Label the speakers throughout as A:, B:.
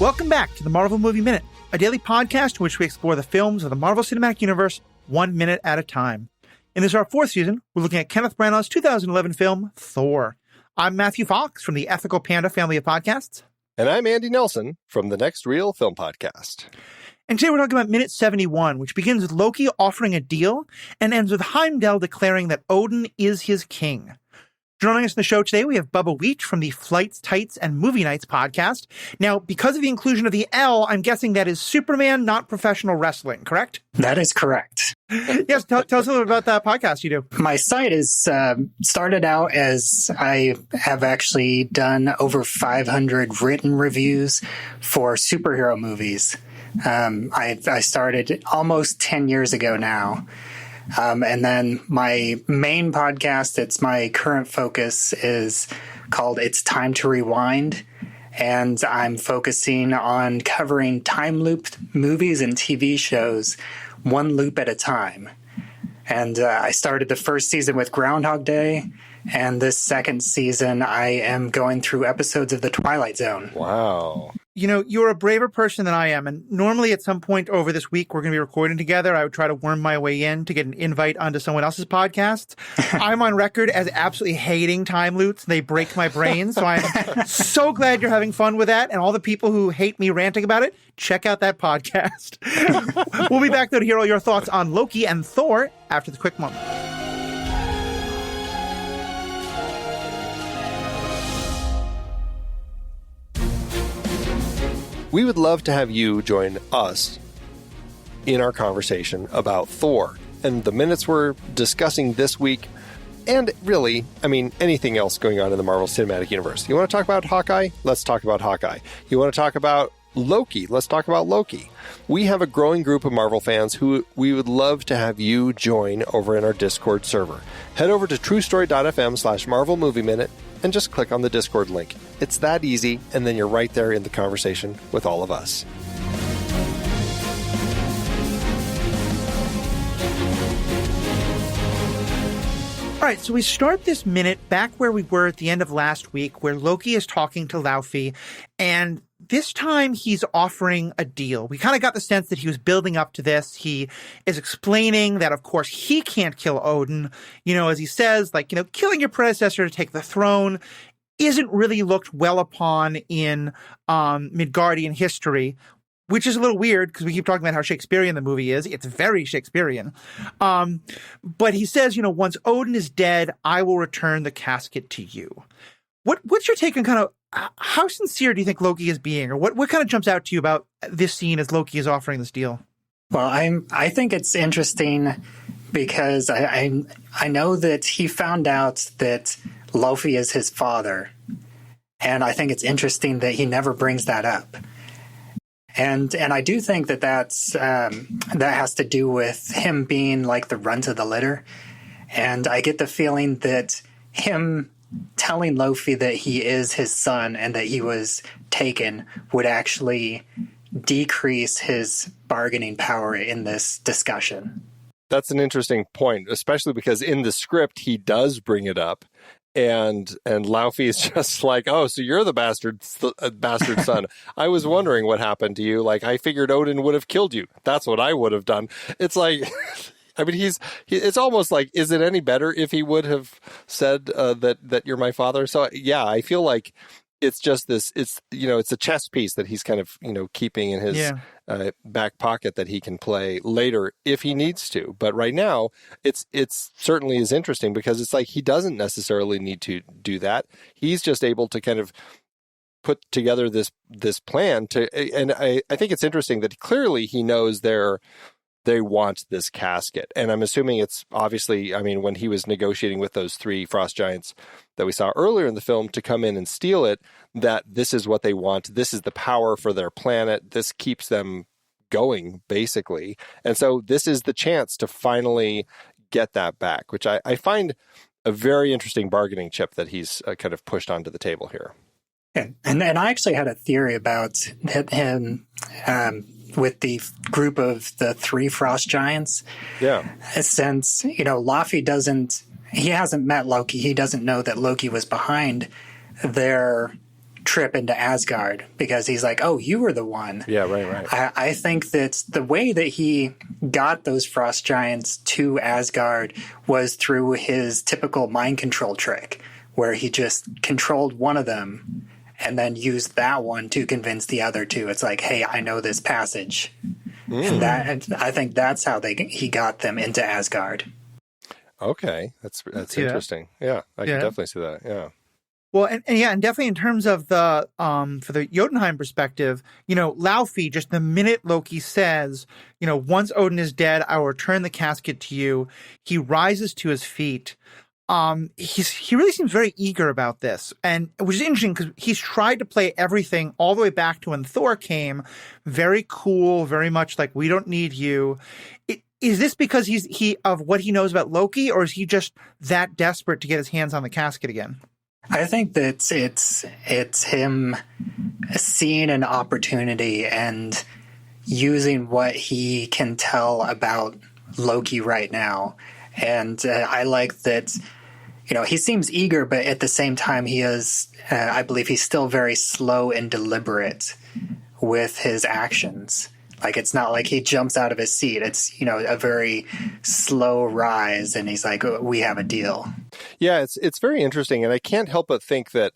A: Welcome back to the Marvel Movie Minute, a daily podcast in which we explore the films of the Marvel Cinematic Universe 1 minute at a time. In this, our fourth season, we're looking at Kenneth Branagh's 2011 film, Thor. I'm Matthew Fox from the Ethical Panda family of podcasts.
B: And I'm Andy Nelson from the Next Real Film Podcast.
A: And today we're talking about minute 71, which begins with Loki offering a deal and ends with Heimdall declaring that Odin is his king. Joining us in the show today, we have Bubbawheat from the Flights, Tights, and Movie Nights podcast. Now, because of the inclusion of the L, I'm guessing that is Superman, not professional wrestling, correct?
C: That is correct.
A: Yes, tell us a little bit about that podcast you do.
C: My site is started out as I have actually done over 500 written reviews for superhero movies. I started almost 10 years ago now. And then my main podcast, it's my current focus, is called It's Time to Rewind. And I'm focusing on covering time loop movies and TV shows one loop at a time. And I started the first season with Groundhog Day. And this second season, I am going through episodes of The Twilight Zone.
B: Wow.
A: You know, you're a braver person than I am. And normally at some point over this week, we're going to be recording together. I would try to worm my way in to get an invite onto someone else's podcast. I'm on record as absolutely hating time loops. They break my brain. So I'm so glad you're having fun with that. And all the people who hate me ranting about it, check out that podcast. We'll be back, though, to hear all your thoughts on Loki and Thor after the quick moment.
B: We would love to have you join us in our conversation about Thor and the minutes we're discussing this week, and really, I mean, anything else going on in the Marvel Cinematic Universe. You want to talk about Hawkeye? Let's talk about Hawkeye. You want to talk about Loki? Let's talk about Loki. We have a growing group of Marvel fans who we would love to have you join over in our Discord server. Head over to truestory.fm/Marvel Movie Minute and just click on the Discord link. It's that easy, and then you're right there in the conversation with all of us.
A: All right, so we start this minute back where we were at the end of last week, where Loki is talking to Laufey, and this time he's offering a deal. We kind of got the sense that he was building up to this. He is explaining that, of course, he can't kill Odin. You know, as he says, like, you know, killing your predecessor to take the throne isn't really looked well upon in Midgardian history, which is a little weird because we keep talking about how Shakespearean the movie is. It's very Shakespearean. But he says, you know, once Odin is dead, I will return the casket to you. What's your take on kind of how sincere do you think Loki is being, or what kind of jumps out to you about this scene as Loki is offering this deal?
C: Well, I think it's interesting because I know that he found out that Laufey is his father, and I think it's interesting that he never brings that up. And I do think that that has to do with him being like the runt of the litter, and I get the feeling that him telling Laufey that he is his son and that he was taken would actually decrease his bargaining power in this discussion.
B: That's an interesting point, especially because in the script, he does bring it up. And Laufey is just like, oh, so you're the bastard son. I was wondering what happened to you. Like, I figured Odin would have killed you. That's what I would have done. It's like, I mean, it's almost like, is it any better if he would have said that you're my father? So, yeah, I feel like it's just this, it's a chess piece that he's kind of, keeping in his back pocket that he can play later if he needs to. But right now, it's certainly is interesting because it's like he doesn't necessarily need to do that. He's just able to kind of put together this plan and I think it's interesting that clearly he knows they want this casket. And I'm assuming it's obviously, I mean, when he was negotiating with those three frost giants that we saw earlier in the film to come in and steal it, that this is what they want. This is the power for their planet. This keeps them going, basically. And so this is the chance to finally get that back, which I find a very interesting bargaining chip that he's kind of pushed onto the table here.
C: Yeah. And I actually had a theory about him with the group of the three frost giants.
B: Yeah.
C: Since, Laufey he hasn't met Loki. He doesn't know that Loki was behind their trip into Asgard because he's like, oh, you were the one.
B: Yeah, right.
C: I think that the way that he got those frost giants to Asgard was through his typical mind control trick, where he just controlled one of them and then used that one to convince the other two. It's like, hey, I know this passage. And I think that's how he got them into Asgard.
B: Okay, that's interesting. Yeah, I can definitely see that. Yeah.
A: Well, and definitely in terms of the for the Jotunheim perspective, Laufey, just the minute Loki says, once Odin is dead, I will return the casket to you, he rises to his feet. He really seems very eager about this, and which is interesting because he's tried to play everything all the way back to when Thor came, very cool, very much like, we don't need you. Is this because he of what he knows about Loki, or is he just that desperate to get his hands on the casket again?
C: I think that it's him seeing an opportunity and using what he can tell about Loki right now. And I like that, he seems eager, but at the same time, he is, I believe he's still very slow and deliberate with his actions. Like, it's not like he jumps out of his seat. It's, a very slow rise, and he's like, we have a deal.
B: Yeah, it's very interesting, and I can't help but think that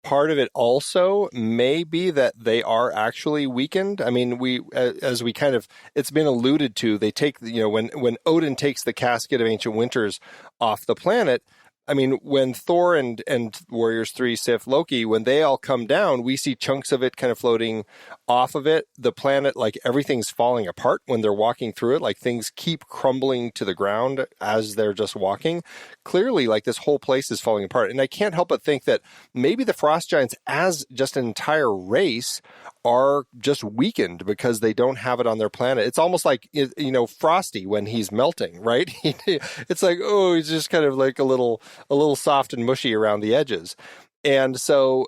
B: part of it also may be that they are actually weakened. I mean, as we kind of, it's been alluded to, they take, when Odin takes the Casket of Ancient Winters off the planet, I mean, when Thor and Warriors 3, Sif, Loki, when they all come down, we see chunks of it kind of floating off of it. The planet, like, everything's falling apart when they're walking through it. Like, things keep crumbling to the ground as they're just walking. Clearly, like, this whole place is falling apart. And I can't help but think that maybe the Frost Giants, as just an entire race, are just weakened because they don't have it on their planet. It's almost like, Frosty when he's melting, right? It's like, oh, he's just kind of like a little soft and mushy around the edges. And so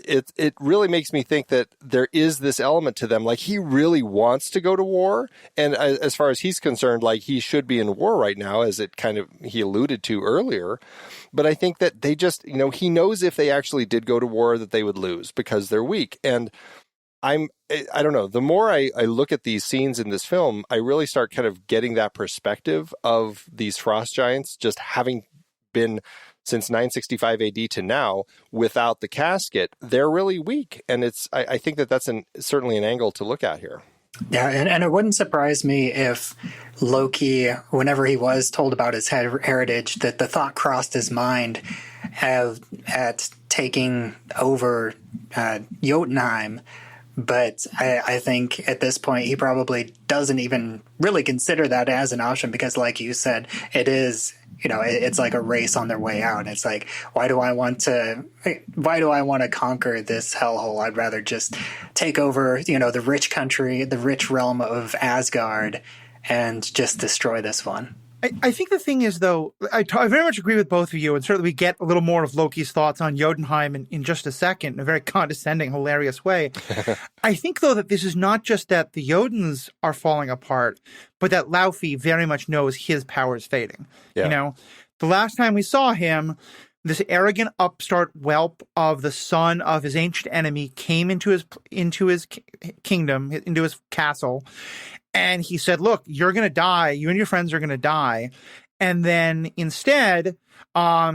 B: it really makes me think that there is this element to them. Like, he really wants to go to war. And as far as he's concerned, like, he should be in war right now, as he alluded to earlier. But I think that they just, he knows if they actually did go to war that they would lose because they're weak. And I don't know, the more I look at these scenes in this film, I really start kind of getting that perspective of these frost giants just having been since 965 AD to now without the casket. They're really weak. And I think that's certainly an angle to look at here.
C: Yeah, and it wouldn't surprise me if Loki, whenever he was told about his heritage, that the thought crossed his mind at taking over Jotunheim. But I think at this point, he probably doesn't even really consider that as an option because, like you said, it is, it's like a race on their way out. It's like, why do I want to conquer this hellhole? I'd rather just take over, the rich country, the rich realm of Asgard and just destroy this one.
A: I think the thing is, though, I very much agree with both of you, and certainly we get a little more of Loki's thoughts on Jotunheim in just a second, in a very condescending, hilarious way. I think, though, that this is not just that the Jotuns are falling apart, but that Laufey very much knows his power is fading.
B: Yeah.
A: The last time we saw him, this arrogant upstart whelp of the son of his ancient enemy came into his kingdom, into his castle, and he said, look, you're going to die. You and your friends are going to die. And then instead,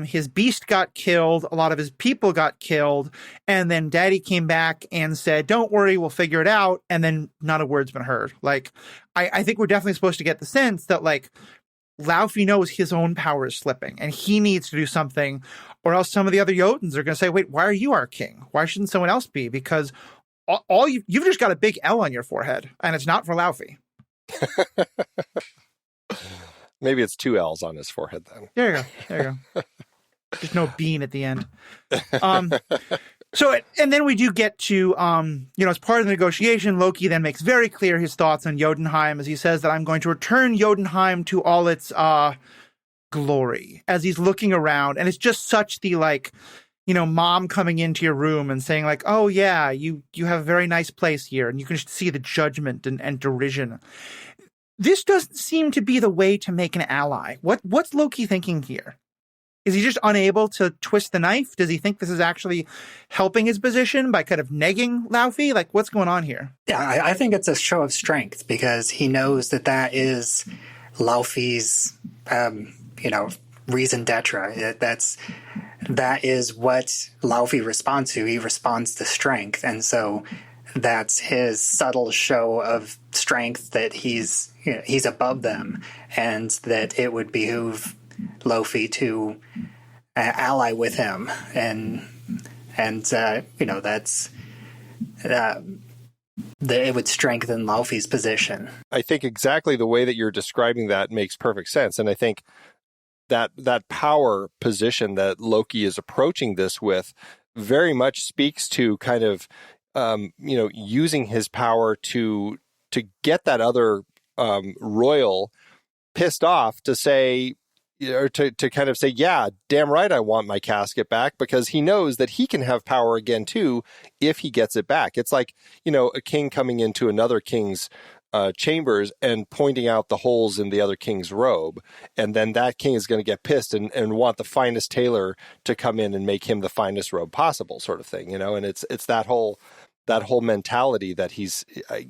A: his beast got killed. A lot of his people got killed. And then Daddy came back and said, don't worry, we'll figure it out. And then not a word's been heard. Like, I think we're definitely supposed to get the sense that, like, Laufey knows his own power is slipping and he needs to do something, or else some of the other Jotuns are going to say, wait, why are you our king? Why shouldn't someone else be? Because you've just got a big L on your forehead, and it's not for Laufey.
B: Maybe it's 2 L's on his forehead then.
A: There you go. There's no bean at the end. So, and then we do get to, as part of the negotiation, Loki then makes very clear his thoughts on Jotunheim as he says that I'm going to return Jotunheim to all its glory, as he's looking around. And it's just such the, like, mom coming into your room and saying, like, oh, yeah, you have a very nice place here. And you can see the judgment and derision. This doesn't seem to be the way to make an ally. What's Loki thinking here? Is he just unable to twist the knife? Does he think this is actually helping his position by kind of negging Laufey? Like, what's going on here?
C: Yeah, I think it's a show of strength because he knows that is Laufey's, raison d'etre. That is what Laufey responds to. He responds to strength. And so that's his subtle show of strength that he's above them and that it would behoove Laufey to ally with him, and that's that it would strengthen Laufey's position.
B: I think exactly the way that you're describing that makes perfect sense, and I think that power position that Loki is approaching this with very much speaks to kind of using his power to get that other royal pissed off to say. Or to kind of say, yeah, damn right, I want my casket back, because he knows that he can have power again, too, if he gets it back. It's like, a king coming into another king's chambers and pointing out the holes in the other king's robe. And then that king is going to get pissed and want the finest tailor to come in and make him the finest robe possible, sort of thing, and it's that whole mentality that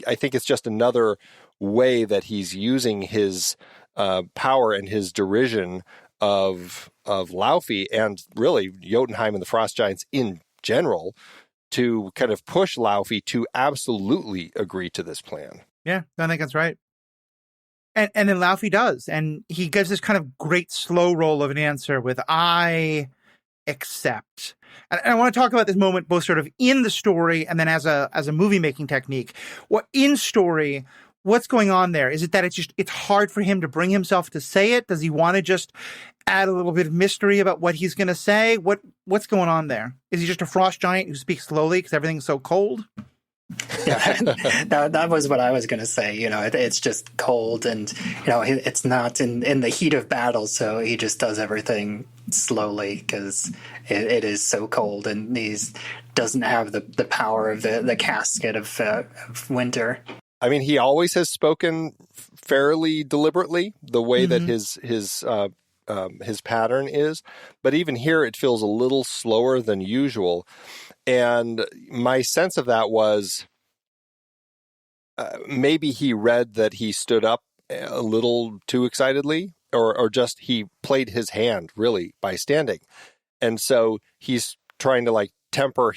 B: I think it's just another way that he's using his power and his derision of Laufey and really Jotunheim and the Frost Giants in general to kind of push Laufey to absolutely agree to this plan.
A: Yeah, I think that's right. And then Laufey does, and he gives this kind of great slow roll of an answer with "I accept." And I want to talk about this moment both sort of in the story and then as a movie making technique. What in story? What's going on there? Is it that it's hard for him to bring himself to say it? Does he want to just add a little bit of mystery about what he's going to say? What's going on there? Is he just a frost giant who speaks slowly because everything's so cold?
C: Yeah, that was what I was going to say. It's just cold, and it's not in the heat of battle, so he just does everything slowly because it is so cold, and he doesn't have the power of the casket of winter.
B: I mean, he always has spoken fairly deliberately, the way that his pattern is. But even here, it feels a little slower than usual. And my sense of that was maybe he read that he stood up a little too excitedly, or just he played his hand really by standing. And so he's trying to temper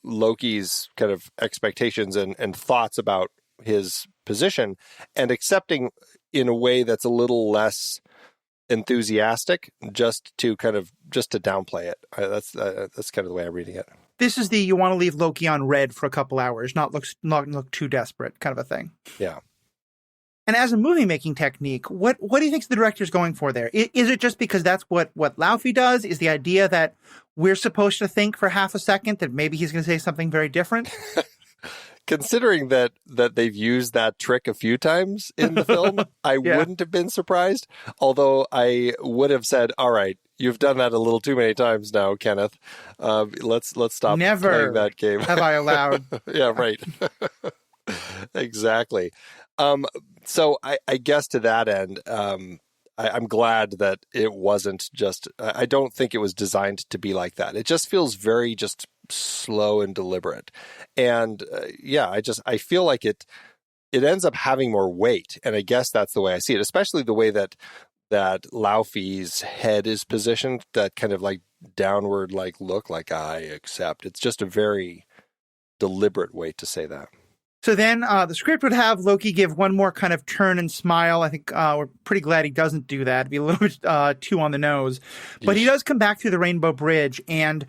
B: Loki's kind of expectations and thoughts about his position and accepting in a way that's a little less enthusiastic, just to downplay it. That's kind of the way I'm reading it. This
A: is you want to leave Loki on red for a couple hours, not look too desperate kind of a thing.
B: Yeah.
A: And as a movie making technique, what do you think the director's going for there? Is it just because that's what Laufey does? Is the idea that we're supposed to think for half a second that maybe he's going to say something very different?
B: Considering that they've used that trick a few times in the film, I wouldn't have been surprised. Although I would have said, all right, you've done that a little too many times now, Kenneth. Let's stop playing that game.
A: Have I allowed?
B: Yeah, right. Exactly. So I guess to that end, I'm glad that it wasn't just, I don't think it was designed to be like that. It just feels very just slow and deliberate. And I feel like it ends up having more weight. And I guess that's the way I see it, especially the way that Laufey's head is positioned, that kind of downward look, I accept. It's just a very deliberate way to say that.
A: So then the script would have Loki give one more kind of turn and smile. I think we're pretty glad he doesn't do that. It'd be a little bit too on the nose. But he does come back through the Rainbow Bridge, and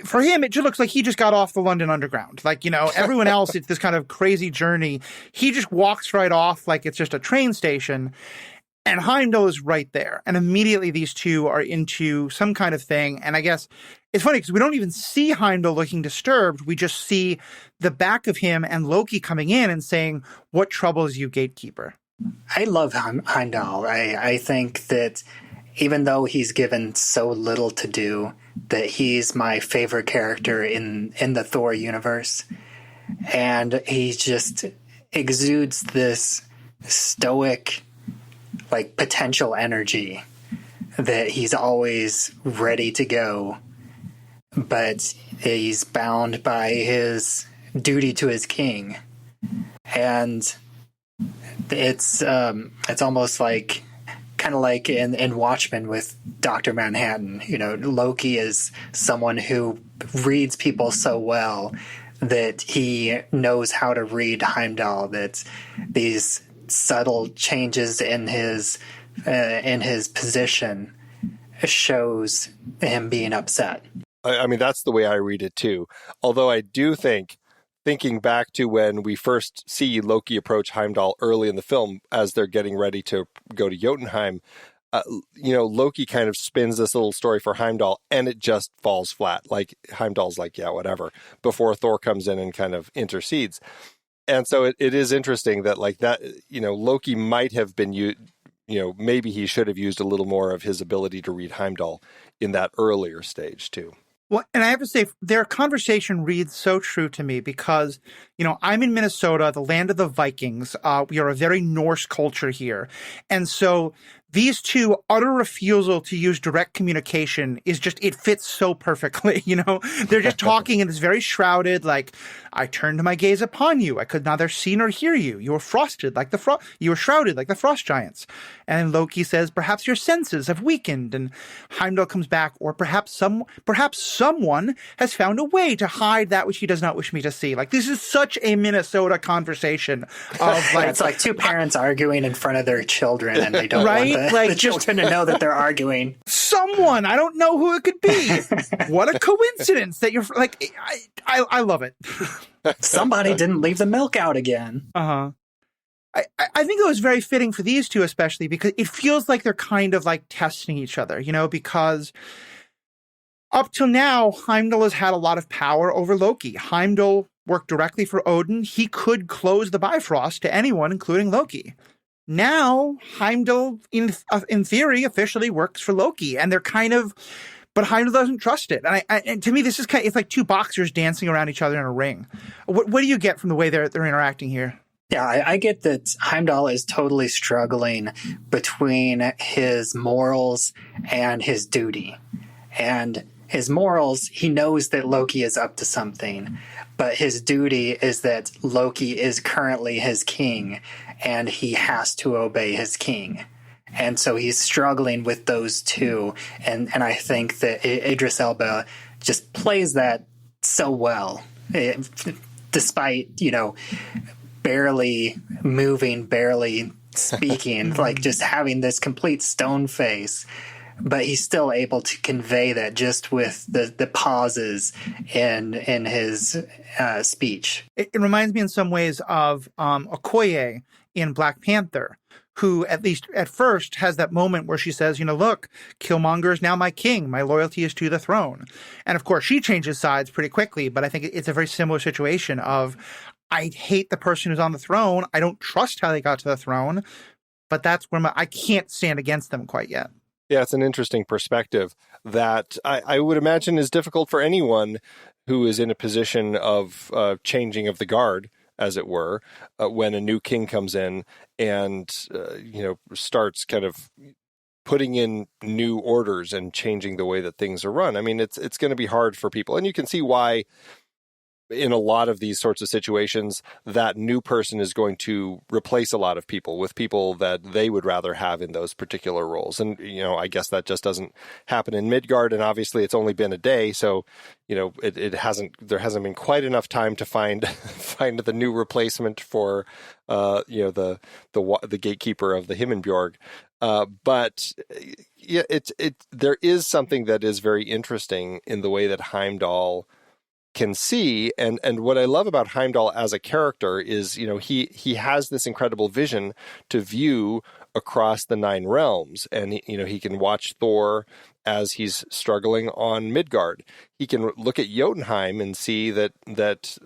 A: for him, it just looks like he just got off the London Underground. Everyone else, it's this kind of crazy journey. He just walks right off like it's just a train station. And Heimdall is right there. And immediately these two are into some kind of thing. And I guess it's funny because we don't even see Heimdall looking disturbed. We just see the back of him and Loki coming in and saying, "What troubles you, Gatekeeper?"
C: I love Heimdall. I think that even though he's given so little to do, that he's my favorite character in the Thor universe. And he just exudes this stoic, potential energy that he's always ready to go, but he's bound by his duty to his king. And it's almost like kind of like in Watchmen with Dr. Manhattan. Loki is someone who reads people so well that he knows how to read Heimdall, that these subtle changes in his position shows him being upset.
B: I mean, that's the way I read it too. Although I do think, thinking back to when we first see Loki approach Heimdall early in the film as they're getting ready to go to Jotunheim, Loki kind of spins this little story for Heimdall and it just falls flat. Like Heimdall's like, yeah, whatever, before Thor comes in and kind of intercedes. And so it is interesting that like that, Loki might have been, maybe he should have used a little more of his ability to read Heimdall in that earlier stage too.
A: Well, and I have to say, their conversation reads so true to me because, I'm in Minnesota, the land of the Vikings. We are a very Norse culture here. And so these two utter refusal to use direct communication it fits so perfectly, They're just talking and it's very shrouded, like, I turned my gaze upon you. I could neither see nor hear you. You were frosted like you were shrouded like the frost giants. And Loki says, perhaps your senses have weakened. And Heimdall comes back, or perhaps someone has found a way to hide that which he does not wish me to see. Like, this is such a Minnesota conversation of like,
C: it's like two parents arguing in front of their children and they don't want the children to know that they're arguing.
A: Someone, I don't know who it could be. What a coincidence that you're like, I love it.
C: Somebody didn't leave the milk out again.
A: Uh-huh. I think it was very fitting for these two, especially because it feels like they're kind of like testing each other, because up till now, Heimdall has had a lot of power over Loki. Heimdall worked directly for Odin. He could close the Bifrost to anyone, including Loki. Now, Heimdall, in theory, officially works for Loki, and they're kind of, but Heimdall doesn't trust it. And to me, this is it's like two boxers dancing around each other in a ring. What do you get from the way they're interacting here?
C: Yeah, I get that Heimdall is totally struggling between his morals and his duty. And his morals, he knows that Loki is up to something, but his duty is that Loki is currently his king, and he has to obey his king. And so he's struggling with those two. And I think that Idris Elba just plays that so well, despite, barely moving, barely speaking, like just having this complete stone face. But he's still able to convey that just with the pauses in his speech.
A: It reminds me in some ways of Okoye in Black Panther, who at least at first has that moment where she says, look, Killmonger is now my king. My loyalty is to the throne. And of course, she changes sides pretty quickly. But I think it's a very similar situation of, I hate the person who's on the throne. I don't trust how they got to the throne. But that's where I can't stand against them quite yet.
B: Yeah, it's an interesting perspective that I would imagine is difficult for anyone who is in a position of changing of the guard, as it were, when a new king comes in and, starts kind of putting in new orders and changing the way that things are run. I mean, it's going to be hard for people. And you can see why in a lot of these sorts of situations, that new person is going to replace a lot of people with people that they would rather have in those particular roles. And, I guess that just doesn't happen in Midgard. And obviously it's only been a day. So, there hasn't been quite enough time to find the new replacement for, the gatekeeper of the Himmelbjorg. But yeah, there is something that is very interesting in the way that Heimdall can see, and what I love about Heimdall as a character is, he has this incredible vision to view across the 9 realms, and he can watch Thor as he's struggling on Midgard. He can look at Jotunheim and see that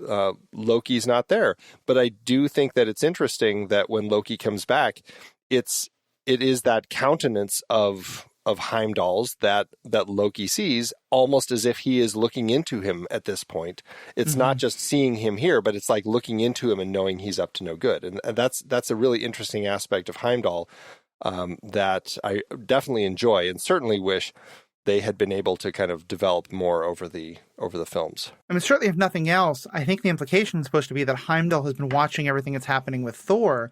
B: Loki's not there. But I do think that it's interesting that when Loki comes back, it is that countenance of Heimdall's that Loki sees, almost as if he is looking into him at this point. It's not just seeing him here, but it's like looking into him and knowing he's up to no good. And that's a really interesting aspect of Heimdall that I definitely enjoy, and certainly wish they had been able to kind of develop more over the films.
A: I mean, certainly, if nothing else, I think the implication is supposed to be that Heimdall has been watching everything that's happening with Thor.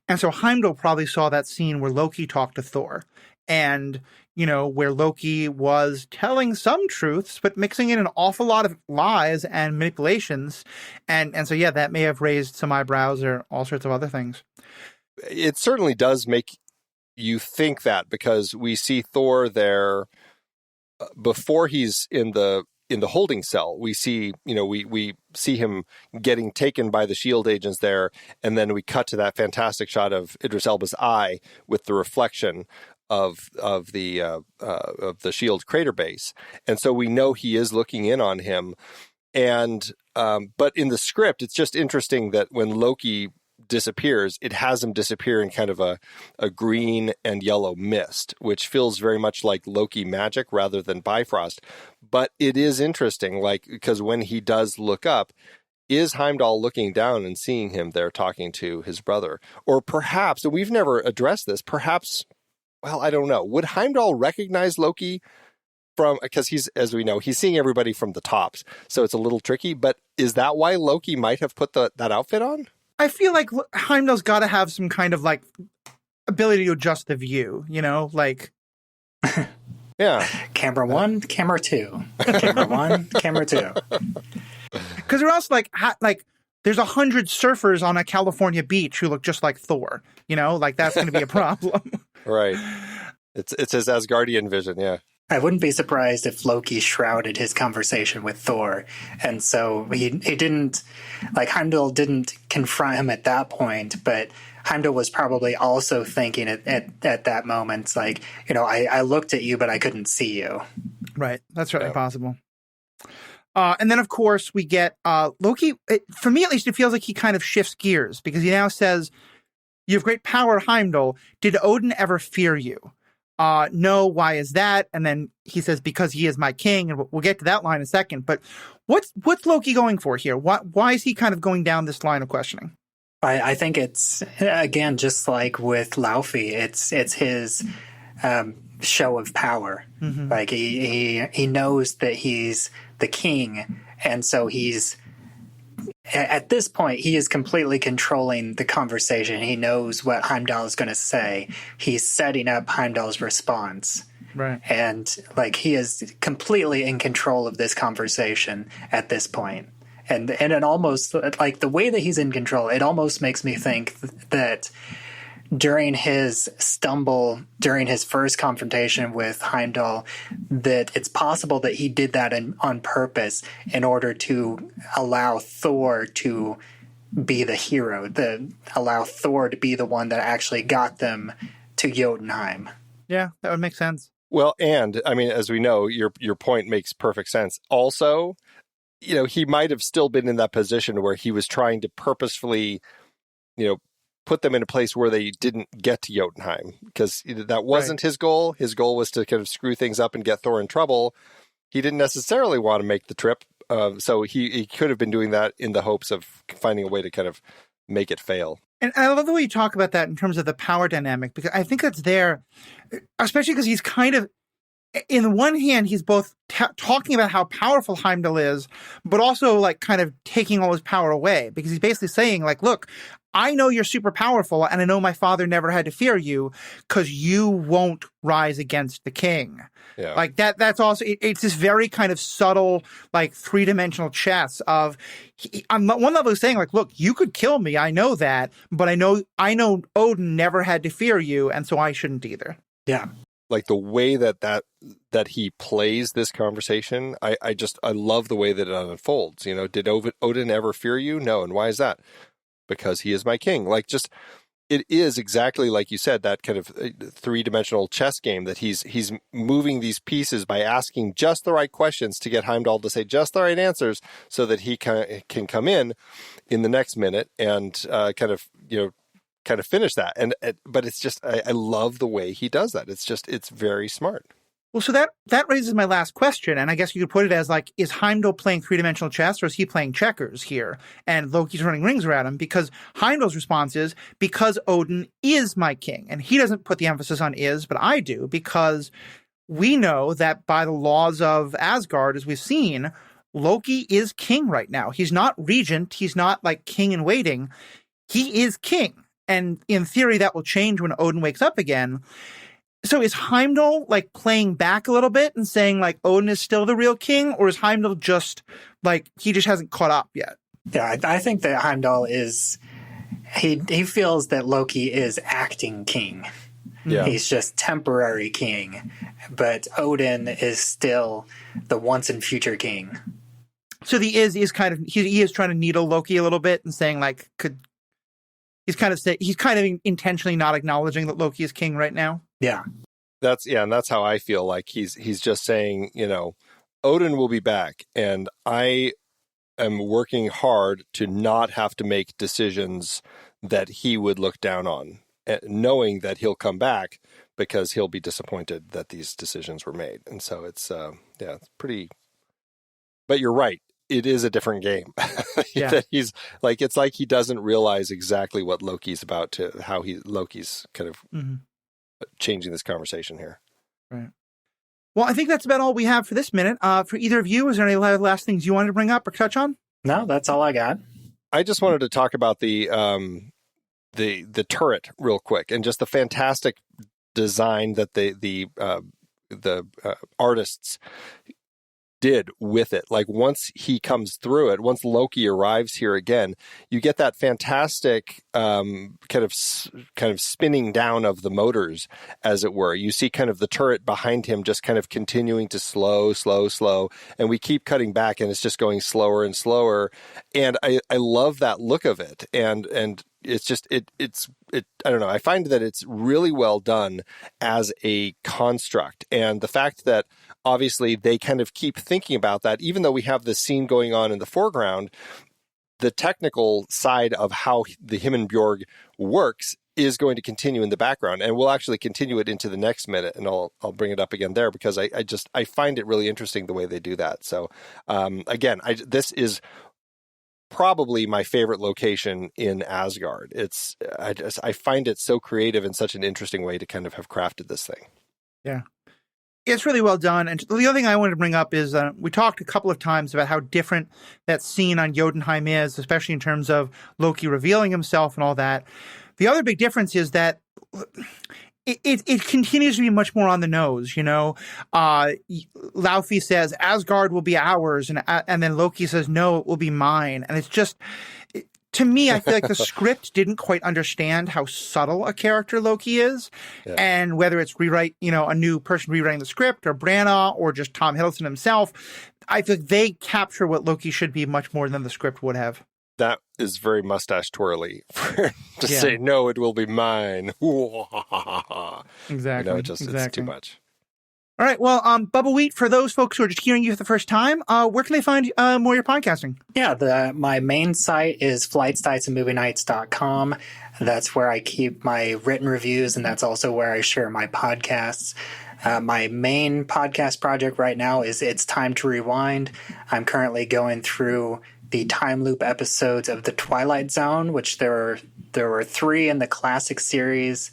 A: And so Heimdall probably saw that scene where Loki talked to Thor and, where Loki was telling some truths, but mixing in an awful lot of lies and manipulations. And so, yeah, that may have raised some eyebrows or all sorts of other things.
B: It certainly does make you think that, because we see Thor there before he's in the holding cell. We see, we see him getting taken by the shield agents there, and then we cut to that fantastic shot of Idris Elba's eye with the reflection of the shield crater base, and so we know he is looking in on him. And but in the script, it's just interesting that when Loki disappears, it has him disappear in kind of a green and yellow mist, which feels very much like Loki magic rather than Bifrost. But it is interesting, because when he does look up, is Heimdall looking down and seeing him there talking to his brother? Or perhaps, and we've never addressed this, perhaps, well, I don't know, would Heimdall recognize Loki because he's, as we know, he's seeing everybody from the tops, so it's a little tricky, but is that why Loki might have put that outfit on?
A: I feel like Heimdall's got to have some kind of ability to adjust the view,
B: Yeah.
C: Camera 1, camera 2. Camera 1, camera 2.
A: Because they're also there's 100 surfers on a California beach who look just like Thor, that's going to be a problem.
B: Right. It's his Asgardian vision, yeah.
C: I wouldn't be surprised if Loki shrouded his conversation with Thor. And so he didn't, Heimdall didn't confront him at that point, but Heimdall was probably also thinking at that moment, I looked at you, but I couldn't see you.
A: Right. That's certainly possible. And then, of course, we get Loki. For me, at least, it feels like he kind of shifts gears, because he now says, "You have great power, Heimdall. Did Odin ever fear you?" No, why is that? And then he says, because he is my king, and we'll get to that line in a second. But what's Loki going for here? Why is he kind of going down this line of questioning?
C: I think it's, again, just like with Laufey, it's his show of power. Mm-hmm. He knows that he's the king, and so he's, at this point, he is completely controlling the conversation. He knows what Heimdall is going to say. He's setting up Heimdall's response.
A: Right.
C: And he is completely in control of this conversation at this point. And it almost, the way that he's in control, it almost makes me think that during his stumble, during his first confrontation with Heimdall, that it's possible that he did that on purpose in order to allow Thor to be the hero, allow Thor to be the one that actually got them to Jotunheim.
A: Yeah, that would make sense.
B: Well, and, I mean, as we know, your point makes perfect sense. Also, he might have still been in that position where he was trying to purposefully, put them in a place where they didn't get to Jotunheim, because that wasn't his goal. His goal was to kind of screw things up and get Thor in trouble. He didn't necessarily want to make the trip. So he could have been doing that in the hopes of finding a way to kind of make it fail.
A: And I love the way you talk about that in terms of the power dynamic, because I think that's there, especially because he's kind of, in the one hand, he's both talking about how powerful Heimdall is, but also kind of taking all his power away, because he's basically saying look, I know you're super powerful, and I know my father never had to fear you because you won't rise against the king.
B: Yeah.
A: That's also, it's this very kind of subtle, three-dimensional chess of, on one level he's saying look, you could kill me. I know that, but I know Odin never had to fear you, and so I shouldn't either.
C: Yeah.
B: The way that he plays this conversation, I love the way that it unfolds. Did Odin ever fear you? No. And why is that? Because he is my king. It is exactly like you said, that kind of three-dimensional chess game, that he's moving these pieces by asking just the right questions to get Heimdall to say just the right answers, so that he can come in the next minute and kind of finish that. But it's just, I love the way he does that. It's very smart.
A: Well, so that raises my last question, and I guess you could put it as like, is Heimdall playing three-dimensional chess, or is he playing checkers here? And Loki's running rings around him, because Heimdall's response is, because Odin is my king. And he doesn't put the emphasis on is, but I do, because we know that by the laws of Asgard, as we've seen, Loki is king right now. He's not regent. He's not like king in waiting. He is king. And in theory, that will change when Odin wakes up again. So is Heimdall like playing back a little bit and saying like Odin is still the real king, or is Heimdall just like he just hasn't caught up yet?
C: Yeah, I think that Heimdall is he feels that Loki is acting king. Yeah. He's just temporary king, but Odin is still the once and future king.
A: So the is kind of he is trying to needle Loki a little bit and saying like he's kind of intentionally not acknowledging that Loki is king right now.
C: Yeah.
B: And that's how I feel. Like he's just saying, Odin will be back, and I am working hard to not have to make decisions that he would look down on, knowing that he'll come back because he'll be disappointed that these decisions were made. And so it's it's pretty. But you're right. It is a different game.
A: Yeah.
B: That he's like, it's like he doesn't realize exactly what Loki's about Loki's kind of changing this conversation here.
A: Right. Well, I think that's about all we have for this minute. For either of you, is there any last things you wanted to bring up or touch on?
C: No, that's all I got.
B: I just wanted to talk about the turret real quick, and just the fantastic design that the artists did with it. Like once he comes through it, once Loki arrives here again, you get that fantastic kind of spinning down of the motors, as it were. You see kind of the turret behind him just kind of continuing to slow, and we keep cutting back, and it's just going slower and slower. And I love that look of it, and it's just it's I don't know. I find that it's really well done as a construct, and the fact that obviously they kind of keep thinking about that, even though we have this scene going on in the foreground, the technical side of how the Himmelbjörg works is going to continue in the background, and we'll actually continue it into the next minute, and I'll bring it up again there, because I find it really interesting the way they do that. So again, this is probably my favorite location in Asgard. I find it so creative and such an interesting way to kind of have crafted this thing.
A: Yeah. It's really well done. And the other thing I wanted to bring up is we talked a couple of times about how different that scene on Jotunheim is, especially in terms of Loki revealing himself and all that. The other big difference is that it continues to be much more on the nose, Laufey says, Asgard will be ours, and then Loki says, no, it will be mine. And it's just, to me, I feel like the script didn't quite understand how subtle a character Loki is. Yeah. And whether it's a new person rewriting the script, or Branagh, or just Tom Hiddleston himself, I think they capture what Loki should be much more than the script would have.
B: That is very mustache twirly to say, no, it will be mine.
A: Exactly.
B: It's too much.
A: All right. Well, Bubbawheat, for those folks who are just hearing you for the first time, where can they find more of your podcasting?
C: Yeah, my main site is flightstitesandmovienights.com. That's where I keep my written reviews, and that's also where I share my podcasts. My main podcast project right now is It's Time to Rewind. I'm currently going through the time loop episodes of The Twilight Zone, which there were 3 in the classic series,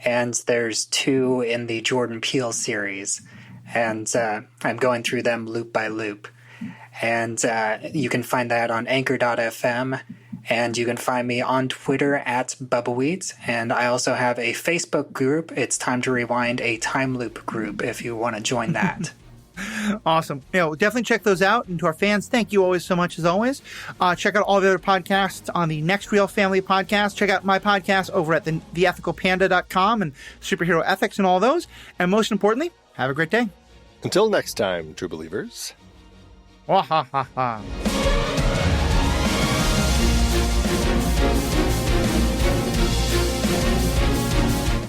C: and there's 2 in the Jordan Peele series. And I'm going through them loop by loop. And you can find that on anchor.fm, and you can find me on Twitter at Bubbawheat. And I also have a Facebook group, It's Time to Rewind, a time loop group, if you want to join that.
A: Awesome. Definitely check those out. And to our fans, thank you always so much, as always. Check out all the other podcasts on the Next Real Family podcast. Check out my podcast over at theethicalpanda.com and Superhero Ethics and all those. And most importantly, have a great day.
B: Until next time, true believers.
A: Wah ha ha ha.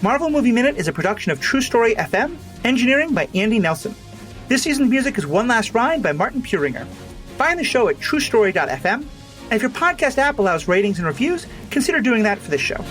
A: Marvel Movie Minute is a production of True Story FM, engineering by Andy Nelson. This season's music is One Last Ride by Martin Puringer. Find the show at truestory.fm, and if your podcast app allows ratings and reviews, consider doing that for this show.